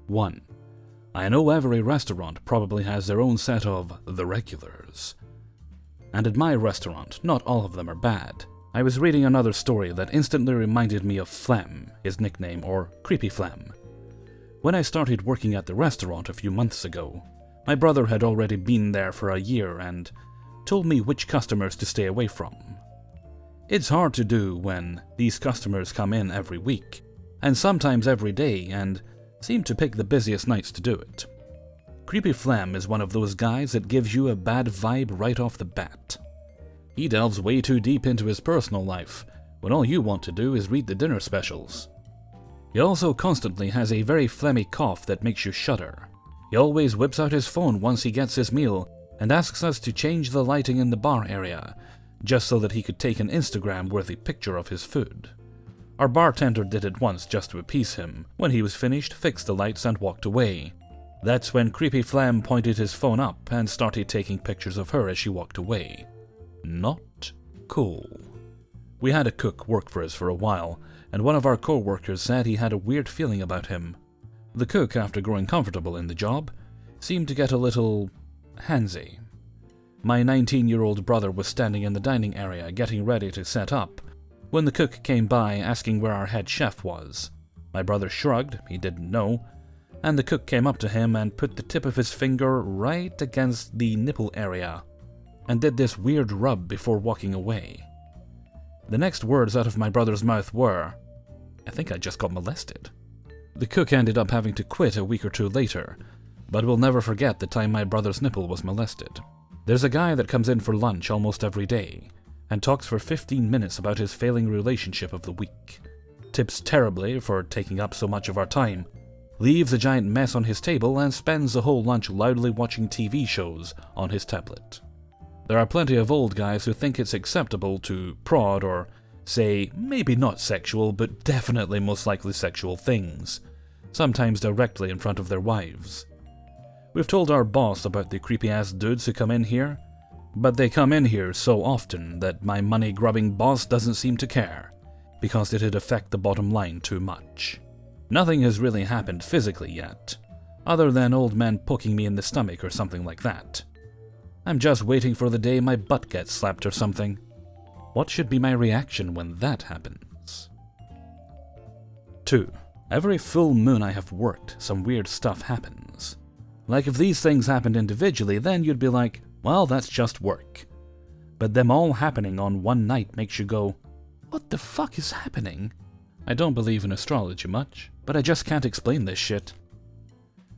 1. I know every restaurant probably has their own set of the regulars. And at my restaurant, not all of them are bad. I was reading another story that instantly reminded me of Flem, his nickname, or Creepy Flem. When I started working at the restaurant a few months ago, my brother had already been there for a year and told me which customers to stay away from. It's hard to do when these customers come in every week, and sometimes every day, and seem to pick the busiest nights to do it. Creepy Flem is one of those guys that gives you a bad vibe right off the bat. He delves way too deep into his personal life, when all you want to do is read the dinner specials. He also constantly has a very phlegmy cough that makes you shudder. He always whips out his phone once he gets his meal and asks us to change the lighting in the bar area, just so that he could take an Instagram-worthy picture of his food. Our bartender did it once just to appease him. When he was finished, fixed the lights and walked away. That's when Creepy Flem pointed his phone up and started taking pictures of her as she walked away. Not cool. We had a cook work for us for a while, and one of our co-workers said he had a weird feeling about him. The cook, after growing comfortable in the job, seemed to get a little handsy. My 19-year-old brother was standing in the dining area getting ready to set up when the cook came by asking where our head chef was. My brother shrugged, he didn't know, and the cook came up to him and put the tip of his finger right against the nipple area and did this weird rub before walking away. The next words out of my brother's mouth were, "I think I just got molested." The cook ended up having to quit a week or two later, but will never forget the time my brother's nipple was molested. There's a guy that comes in for lunch almost every day and talks for 15 minutes about his failing relationship of the week. Tips terribly for taking up so much of our time, leaves a giant mess on his table, and spends the whole lunch loudly watching TV shows on his tablet. There are plenty of old guys who think it's acceptable to prod or say maybe not sexual, but definitely most likely sexual things, sometimes directly in front of their wives. We've told our boss about the creepy-ass dudes who come in here, but they come in here so often that my money-grubbing boss doesn't seem to care, because it'd affect the bottom line too much. Nothing has really happened physically yet, other than old men poking me in the stomach or something like that. I'm just waiting for the day my butt gets slapped or something. What should be my reaction when that happens? 2. Every full moon I have worked, some weird stuff happens. Like if these things happened individually, then you'd be like, well, that's just work. But them all happening on one night makes you go, what the fuck is happening? I don't believe in astrology much, but I just can't explain this shit.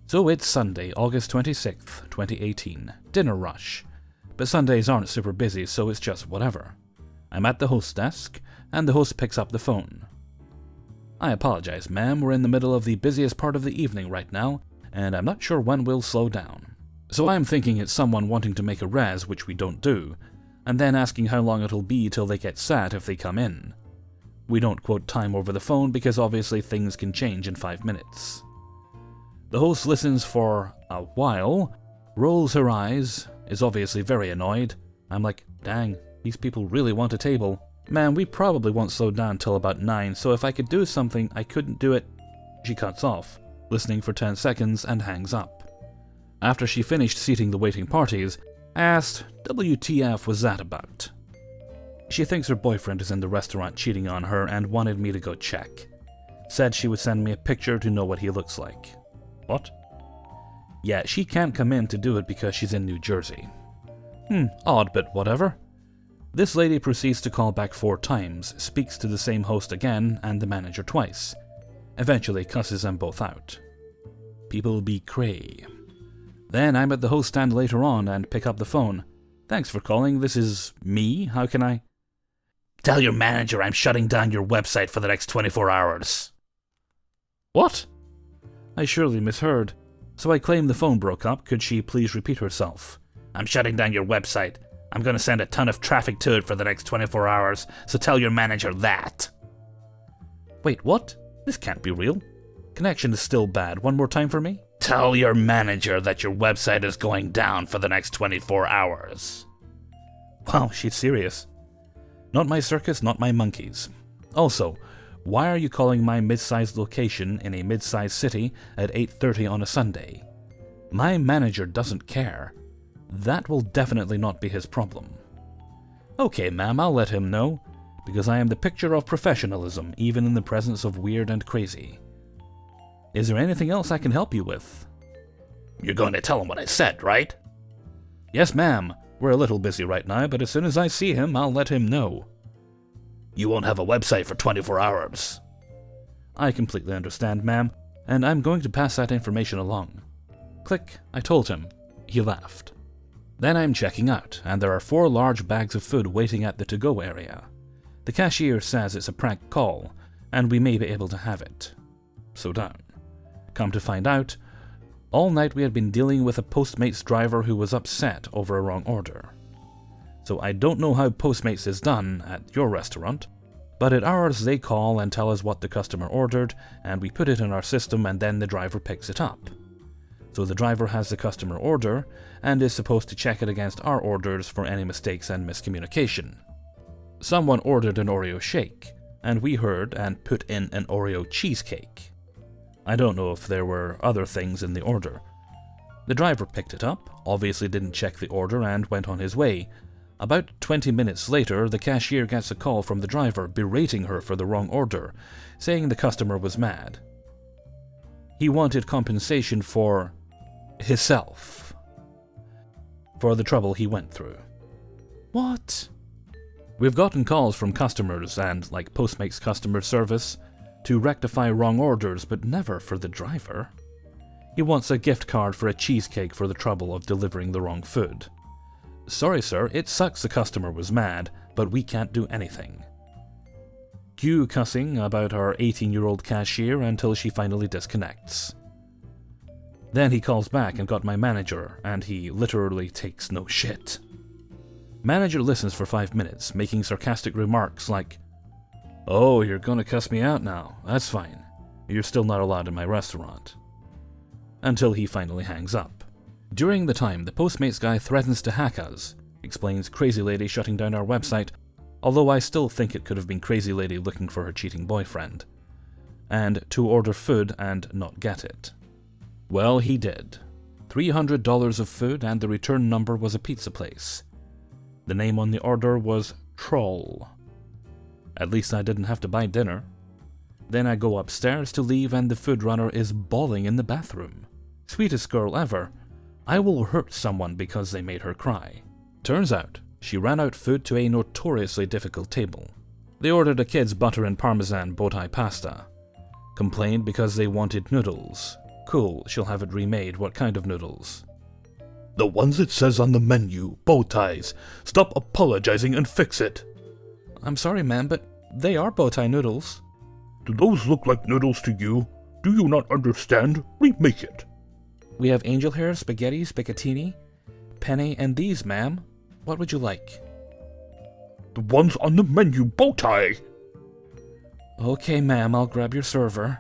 So it's Sunday, August 26th, 2018. Dinner rush. But Sundays aren't super busy, so it's just whatever. I'm at the host desk, and the host picks up the phone. I apologize, ma'am, we're in the middle of the busiest part of the evening right now, and I'm not sure when we'll slow down. So I'm thinking it's someone wanting to make a res, which we don't do, and then asking how long it'll be till they get sat if they come in. We don't quote time over the phone because obviously things can change in 5 minutes. The host listens for a while, rolls her eyes, is obviously very annoyed. I'm like, dang, these people really want a table. Man, we probably won't slow down till about 9, so if I could do something, I couldn't do it. She cuts off, listening for 10 seconds and hangs up. After she finished seating the waiting parties, I asked, WTF was that about? She thinks her boyfriend is in the restaurant cheating on her and wanted me to go check. Said she would send me a picture to know what he looks like. What? Yeah, she can't come in to do it because she's in New Jersey. Odd, but whatever. This lady proceeds to call back 4 times, speaks to the same host again and the manager twice. Eventually cusses them both out. People be cray. Then I'm at the host stand later on and pick up the phone. Thanks for calling, this is me, how can I? Tell your manager I'm shutting down your website for the next 24 hours. What? I surely misheard, so I claim the phone broke up. Could she please repeat herself? I'm shutting down your website. I'm gonna send a ton of traffic to it for the next 24 hours, so tell your manager that. Wait, what? This can't be real. Connection is still bad. One more time for me? Tell your manager that your website is going down for the next 24 hours. Wow, she's serious. Not my circus, not my monkeys. Also, Why are you calling my mid-sized location in a mid-sized city at 8:30 on a Sunday? My manager doesn't care. That will definitely not be his problem. Okay, ma'am, I'll let him know, because I am the picture of professionalism, even in the presence of weird and crazy. Is there anything else I can help you with? You're going to tell him what I said, right? Yes, ma'am. We're a little busy right now, but as soon as I see him, I'll let him know. You won't have a website for 24 hours. I completely understand, ma'am, and I'm going to pass that information along. Click, I told him. He laughed. Then I'm checking out, and there are 4 large bags of food waiting at the to-go area. The cashier says it's a prank call, and we may be able to have it. So down. Come to find out, all night we had been dealing with a Postmates driver who was upset over a wrong order. So I don't know how Postmates is done at your restaurant, but at ours they call and tell us what the customer ordered, and we put it in our system and then the driver picks it up. So the driver has the customer order, and is supposed to check it against our orders for any mistakes and miscommunication. Someone ordered an Oreo shake, and we heard and put in an Oreo cheesecake. I don't know if there were other things in the order. The driver picked it up, obviously didn't check the order, and went on his way. About 20 minutes later, the cashier gets a call from the driver berating her for the wrong order, saying the customer was mad. He wanted compensation for himself, for the trouble he went through. What? We've gotten calls from customers and, like Postmates customer service, to rectify wrong orders, but never for the driver. He wants a gift card for a cheesecake for the trouble of delivering the wrong food. Sorry sir, it sucks the customer was mad, but we can't do anything. Cue cussing about our 18-year-old cashier until she finally disconnects. Then he calls back and got my manager, and he literally takes no shit. Manager listens for 5 minutes, making sarcastic remarks like, "Oh, you're gonna cuss me out now. That's fine. You're still not allowed in my restaurant." Until he finally hangs up. During the time, the Postmates guy threatens to hack us, explains Crazy Lady shutting down our website, although I still think it could have been Crazy Lady looking for her cheating boyfriend, and to order food and not get it. Well, he did. $300 of food, and the return number was a pizza place. The name on the order was Troll. At least I didn't have to buy dinner. Then I go upstairs to leave, and the food runner is bawling in the bathroom. Sweetest girl ever. I will hurt someone because they made her cry. Turns out, she ran out food to a notoriously difficult table. They ordered a kid's butter and parmesan bowtie pasta. Complained because they wanted noodles. Cool, she'll have it remade. What kind of noodles? The ones it says on the menu, bow ties. Stop apologizing and fix it. I'm sorry, ma'am, but they are bow tie noodles. Do those look like noodles to you? Do you not understand? Remake it. We have angel hair, spaghetti, spaghettini, penne, and these, ma'am. What would you like? The ones on the menu, bow tie. Okay, ma'am, I'll grab your server.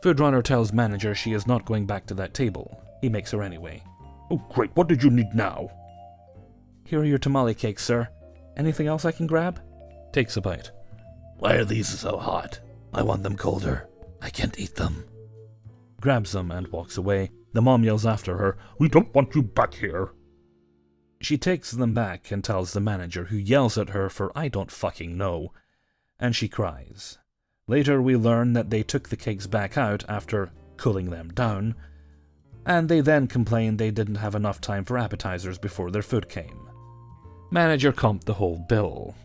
Food runner tells manager she is not going back to that table. He makes her anyway. Oh great, what did you need now? Here are your tamale cakes, sir. Anything else I can grab? Takes a bite. Why are these so hot? I want them colder. I can't eat them. Grabs them and walks away. The mom yells after her, "We don't want you back here." She takes them back and tells the manager, who yells at her for I don't fucking know, and she cries. Later we learn that they took the cakes back out after cooling them down, and they then complained they didn't have enough time for appetizers before their food came. Manager comped the whole bill.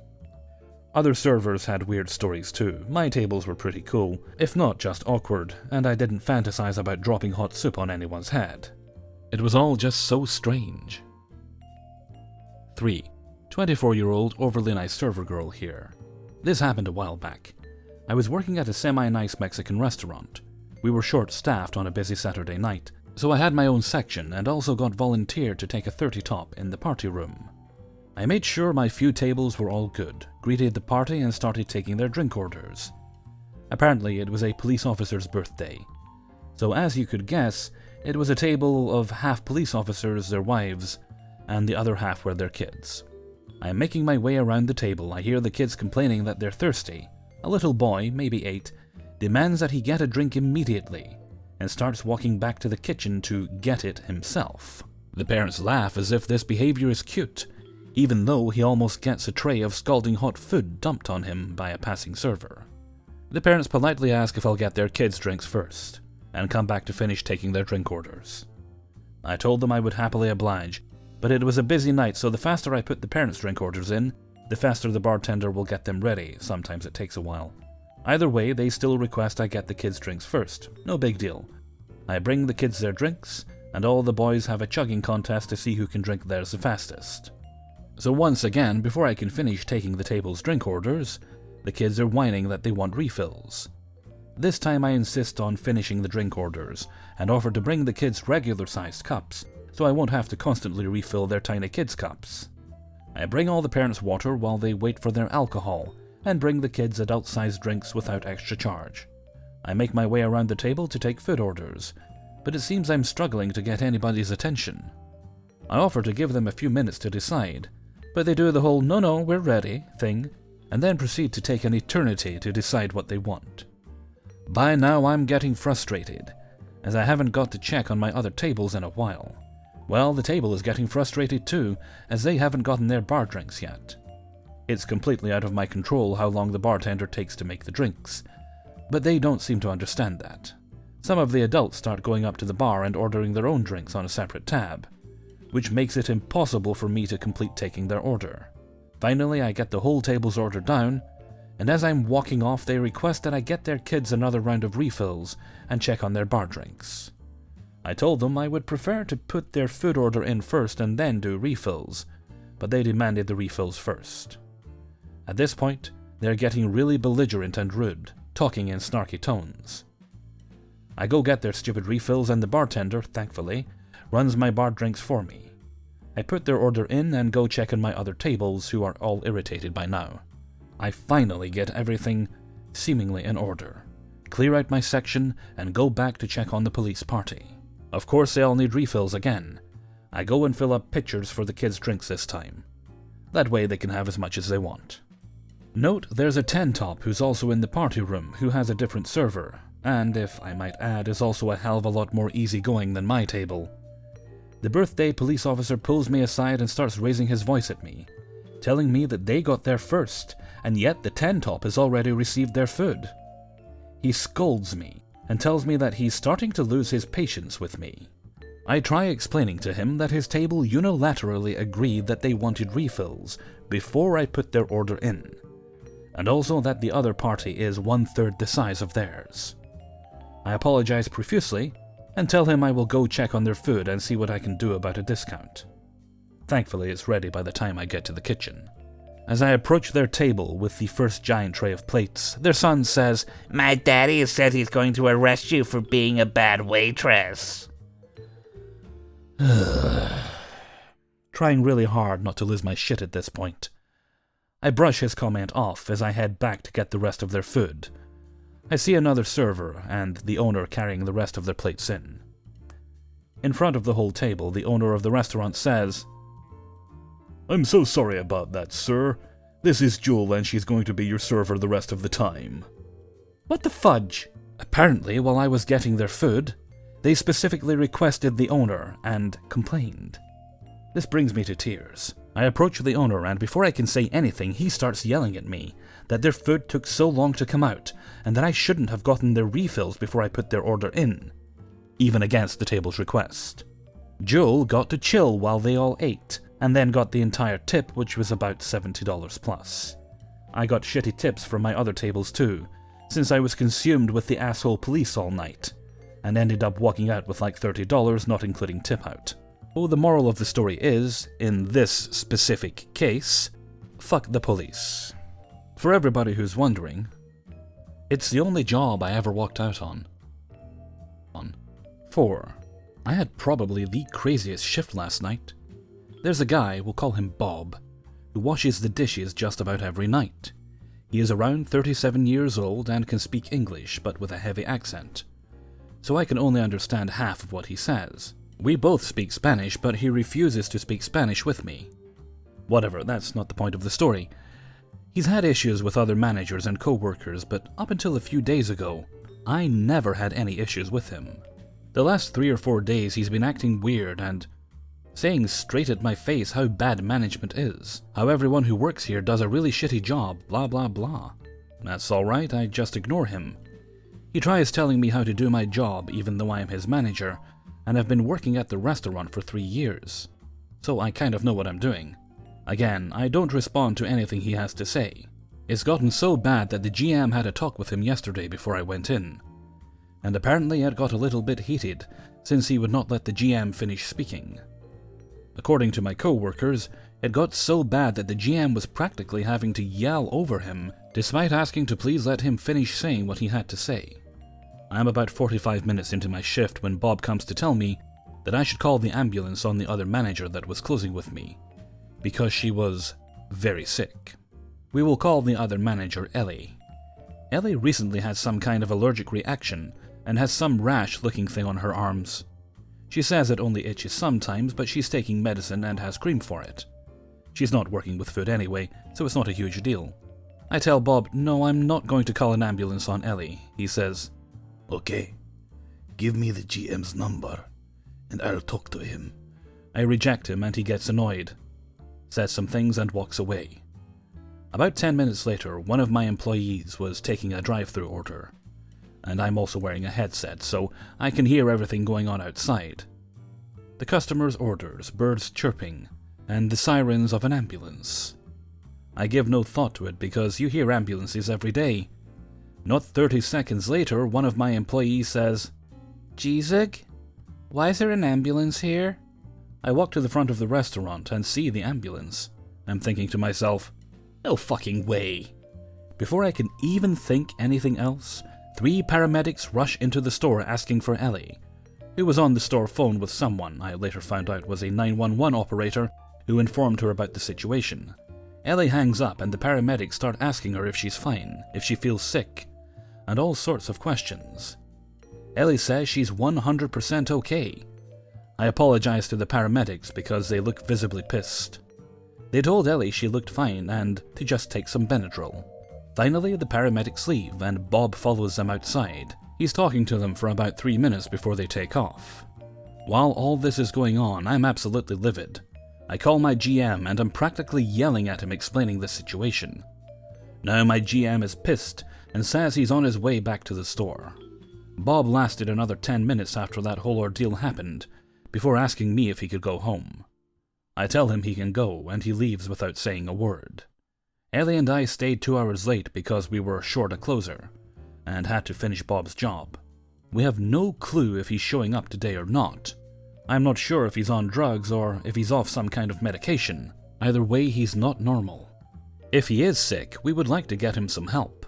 Other servers had weird stories too. My tables were pretty cool, if not just awkward, and I didn't fantasize about dropping hot soup on anyone's head. It was all just so strange. 3. 24-year-old overly nice server girl here. This happened a while back. I was working at a semi-nice Mexican restaurant. We were short-staffed on a busy Saturday night, so I had my own section and also got volunteered to take a 30 top in the party room. I made sure my few tables were all good, greeted the party and started taking their drink orders. Apparently it was a police officer's birthday. So as you could guess, it was a table of half police officers, their wives, and the other half were their kids. I am making my way around the table. I hear the kids complaining that they're thirsty. A little boy, maybe 8, demands that he get a drink immediately and starts walking back to the kitchen to get it himself. The parents laugh as if this behavior is cute, even though he almost gets a tray of scalding hot food dumped on him by a passing server. The parents politely ask if I'll get their kids' drinks first, and come back to finish taking their drink orders. I told them I would happily oblige, but it was a busy night, so the faster I put the parents' drink orders in, the faster the bartender will get them ready. Sometimes it takes a while. Either way, they still request I get the kids' drinks first. No big deal. I bring the kids their drinks, and all the boys have a chugging contest to see who can drink theirs the fastest. So once again, before I can finish taking the table's drink orders, the kids are whining that they want refills. This time I insist on finishing the drink orders, and offer to bring the kids regular-sized cups, so I won't have to constantly refill their tiny kids' cups. I bring all the parents water while they wait for their alcohol, and bring the kids adult-sized drinks without extra charge. I make my way around the table to take food orders, but it seems I'm struggling to get anybody's attention. I offer to give them a few minutes to decide, but they do the whole "no, we're ready" thing, and then proceed to take an eternity to decide what they want. By now I'm getting frustrated, as I haven't got to check on my other tables in a while. Well, the table is getting frustrated too, as they haven't gotten their bar drinks yet. It's completely out of my control how long the bartender takes to make the drinks, but they don't seem to understand that. Some of the adults start going up to the bar and ordering their own drinks on a separate tab, which makes it impossible for me to complete taking their order. Finally, I get the whole table's order down, and as I'm walking off, they request that I get their kids another round of refills and check on their bar drinks. I told them I would prefer to put their food order in first and then do refills, but they demanded the refills first. At this point, they're getting really belligerent and rude, talking in snarky tones. I go get their stupid refills, and the bartender, thankfully, runs my bar drinks for me. I put their order in and go check on my other tables, who are all irritated by now. I finally get everything seemingly in order, clear out my section, and go back to check on the police party. Of course, they all need refills again. I go and fill up pitchers for the kids' drinks this time. That way they can have as much as they want. Note, there's a 10-top who's also in the party room who has a different server, and, if I might add, is also a hell of a lot more easygoing than my table. The birthday police officer pulls me aside and starts raising his voice at me, telling me that they got there first, and yet the 10-top has already received their food. He scolds me and tells me that he's starting to lose his patience with me. I try explaining to him that his table unilaterally agreed that they wanted refills before I put their order in, and also that the other party is 1/3 the size of theirs. I apologize profusely and tell him I will go check on their food and see what I can do about a discount. Thankfully, it's ready by the time I get to the kitchen. As I approach their table with the first giant tray of plates, their son says, "My daddy has said he's going to arrest you for being a bad waitress." Trying really hard not to lose my shit at this point. I brush his comment off as I head back to get the rest of their food. I see another server and the owner carrying the rest of their plates in. In front of the whole table, the owner of the restaurant says, "I'm so sorry about that, sir. This is Jewel, and she's going to be your server the rest of the time." What the fudge? Apparently, while I was getting their food, they specifically requested the owner and complained. This brings me to tears. I approach the owner, and before I can say anything, he starts yelling at me that their food took so long to come out, and that I shouldn't have gotten their refills before I put their order in, even against the table's request. Joel got to chill while they all ate, and then got the entire tip, which was about $70 plus. I got shitty tips from my other tables too, since I was consumed with the asshole police all night, and ended up walking out with like $30, not including tip out. Oh, the moral of the story is, in this specific case, fuck the police. For everybody who's wondering, it's the only job I ever walked out on. 4. I had probably the craziest shift last night. There's a guy, we'll call him Bob, who washes the dishes just about every night. He is around 37 years old and can speak English, but with a heavy accent, so I can only understand half of what he says. We both speak Spanish, but he refuses to speak Spanish with me. Whatever, that's not the point of the story. He's had issues with other managers and co-workers, but up until a few days ago, I never had any issues with him. The last 3 or 4 days he's been acting weird and saying straight at my face how bad management is, how everyone who works here does a really shitty job, blah blah blah. That's alright, I just ignore him. He tries telling me how to do my job even though I am his manager, and I've been working at the restaurant for 3 years. So I kind of know what I'm doing. Again, I don't respond to anything he has to say. It's gotten so bad that the GM had a talk with him yesterday before I went in. And apparently it got a little bit heated, since he would not let the GM finish speaking. According to my co-workers, it got so bad that the GM was practically having to yell over him, despite asking to please let him finish saying what he had to say. I am about 45 minutes into my shift when Bob comes to tell me that I should call the ambulance on the other manager that was closing with me, because she was very sick. We will call the other manager Ellie. Ellie recently had some kind of allergic reaction and has some rash-looking thing on her arms. She says it only itches sometimes, but she's taking medicine and has cream for it. She's not working with food anyway, so it's not a huge deal. I tell Bob, no, I'm not going to call an ambulance on Ellie. He says, Okay, give me the GM's number, and I'll talk to him. I reject him and he gets annoyed, says some things and walks away. About 10 minutes later, one of my employees was taking a drive-thru order, and I'm also wearing a headset, so I can hear everything going on outside. The customer's orders, birds chirping, and the sirens of an ambulance. I give no thought to it because you hear ambulances every day. Not 30 seconds later, one of my employees says, "Jeezig, why is there an ambulance here?" I walk to the front of the restaurant and see the ambulance. I'm thinking to myself, no fucking way. Before I can even think anything else, 3 paramedics rush into the store asking for Ellie, who was on the store phone with someone I later found out was a 911 operator who informed her about the situation. Ellie hangs up and the paramedics start asking her if she's fine, if she feels sick, and all sorts of questions. Ellie says she's 100% okay. I apologize to the paramedics because they look visibly pissed. They told Ellie she looked fine and to just take some Benadryl. Finally, the paramedics leave and Bob follows them outside. He's talking to them for about 3 minutes before they take off. While all this is going on, I'm absolutely livid. I call my GM and I'm practically yelling at him explaining the situation. Now my GM is pissed and says he's on his way back to the store. Bob lasted another 10 minutes after that whole ordeal happened, before asking me if he could go home. I tell him he can go, and he leaves without saying a word. Ellie and I stayed 2 hours late because we were short a closer, and had to finish Bob's job. We have no clue if he's showing up today or not. I'm not sure if he's on drugs or if he's off some kind of medication. Either way, he's not normal. If he is sick, we would like to get him some help.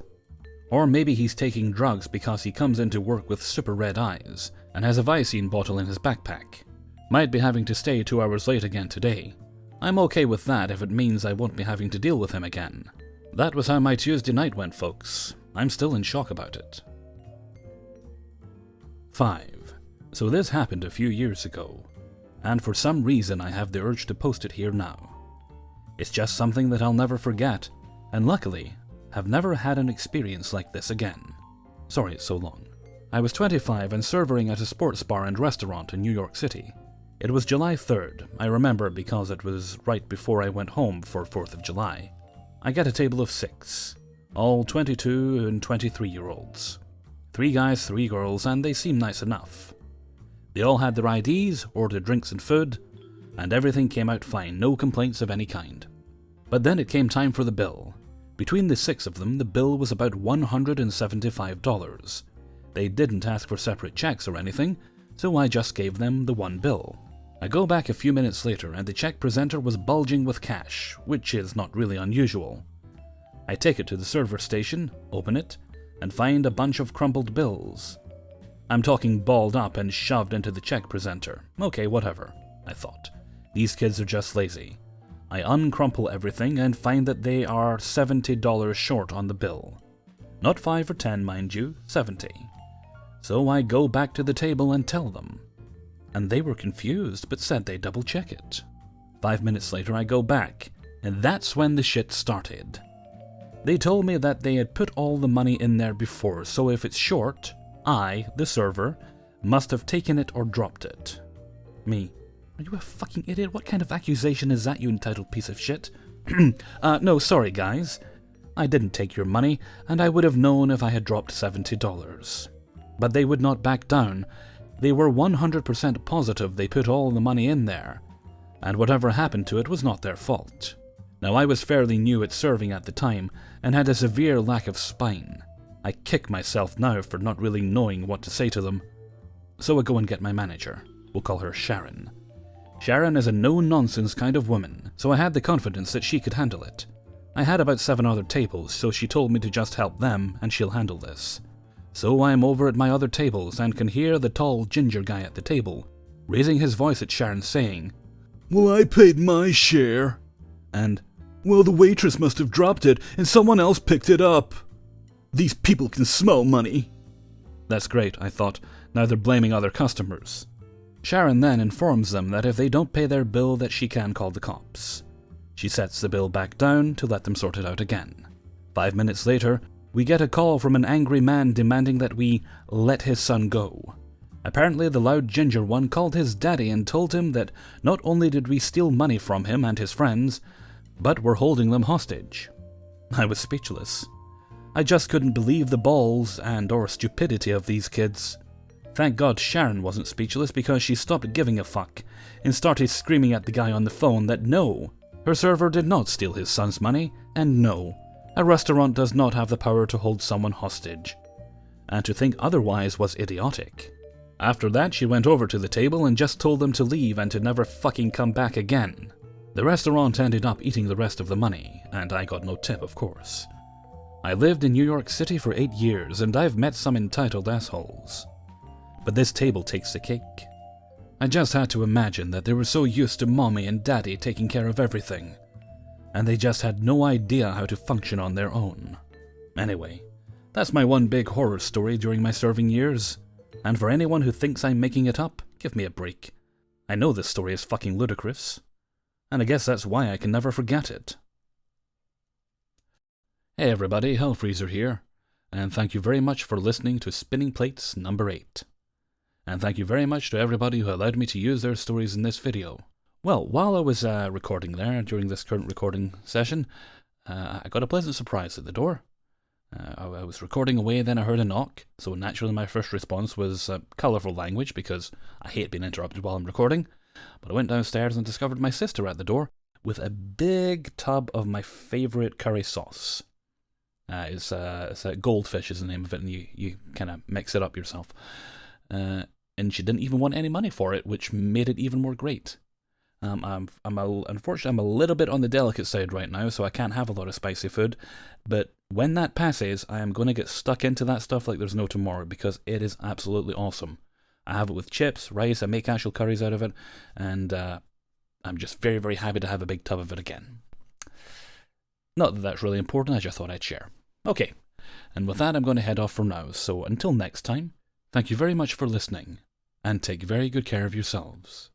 Or maybe he's taking drugs because he comes into work with super red eyes and has a Vicine bottle in his backpack. Might be having to stay 2 hours late again today. I'm okay with that if it means I won't be having to deal with him again. That was how my Tuesday night went, folks. I'm still in shock about it. 5. So this happened a few years ago, and for some reason I have the urge to post it here now. It's just something that I'll never forget, and luckily, have never had an experience like this again. Sorry it's so long. I was 25 and serving at a sports bar and restaurant in New York City. It was July 3rd, I remember because it was right before I went home for 4th of July. I get a table of 6, all 22 and 23-year-olds. 3 guys, 3 girls, and they seem nice enough. They all had their IDs, ordered drinks and food, and everything came out fine, no complaints of any kind. But then it came time for the bill. Between the 6 of them, the bill was about $175. They didn't ask for separate checks or anything, so I just gave them the one bill. I go back a few minutes later and the check presenter was bulging with cash, which is not really unusual. I take it to the server station, open it, and find a bunch of crumpled bills. I'm talking balled up and shoved into the check presenter. Okay, whatever, I thought. These kids are just lazy. I uncrumple everything and find that they are $70 short on the bill. Not 5 or 10, mind you, 70. So I go back to the table and tell them. And they were confused, but said they'd double check it. 5 minutes later I go back, and that's when the shit started. They told me that they had put all the money in there before, so if it's short, I, the server, must have taken it or dropped it. Me. Are you a fucking idiot? What kind of accusation is that, you entitled piece of shit? No, sorry guys. I didn't take your money, and I would have known if I had dropped $70. But they would not back down. They were 100% positive they put all the money in there, and whatever happened to it was not their fault. Now, I was fairly new at serving at the time, and had a severe lack of spine. I kick myself now for not really knowing what to say to them. So I go and get my manager. We'll call her Sharon. Sharon is a no-nonsense kind of woman, so I had the confidence that she could handle it. I had about 7 other tables, so she told me to just help them, and she'll handle this. So I am over at my other tables, and can hear the tall ginger guy at the table raising his voice at Sharon saying, "Well, I paid my share," and, "Well, the waitress must have dropped it, and someone else picked it up. These people can smell money." That's great, I thought. Now they're blaming other customers. Sharon then informs them that if they don't pay their bill that she can call the cops. She sets the bill back down to let them sort it out again. 5 minutes later, we get a call from an angry man demanding that we let his son go. Apparently the loud ginger one called his daddy and told him that not only did we steal money from him and his friends, but we're holding them hostage. I was speechless. I just couldn't believe the balls and or stupidity of these kids. Thank God Sharon wasn't speechless, because she stopped giving a fuck and started screaming at the guy on the phone that no, her server did not steal his son's money, and no, a restaurant does not have the power to hold someone hostage. And to think otherwise was idiotic. After that, she went over to the table and just told them to leave and to never fucking come back again. The restaurant ended up eating the rest of the money, and I got no tip, of course. I lived in New York City for 8 years, and I've met some entitled assholes. But this table takes the cake. I just had to imagine that they were so used to mommy and daddy taking care of everything, and they just had no idea how to function on their own. Anyway, that's my one big horror story during my serving years, and for anyone who thinks I'm making it up, give me a break. I know this story is fucking ludicrous, and I guess that's why I can never forget it. Hey everybody, Hellfreezer here, and thank you very much for listening to Spinning Plates number 8. And thank you very much to everybody who allowed me to use their stories in this video. Well, while I was recording there, during this current recording session, I got a pleasant surprise at the door. I was recording away, then I heard a knock, so naturally my first response was colourful language, because I hate being interrupted while I'm recording. But I went downstairs and discovered my sister at the door, with a big tub of my favourite curry sauce. It's Goldfish is the name of it, and you kind of mix it up yourself. And she didn't even want any money for it, which made it even more great. Unfortunately, I'm a little bit on the delicate side right now, so I can't have a lot of spicy food. But when that passes, I am going to get stuck into that stuff like there's no tomorrow, because it is absolutely awesome. I have it with chips, rice, I make actual curries out of it, and I'm just very, very happy to have a big tub of it again. Not that that's really important, I just thought I'd share. Okay, and with that I'm going to head off for now, so until next time, thank you very much for listening, and take very good care of yourselves.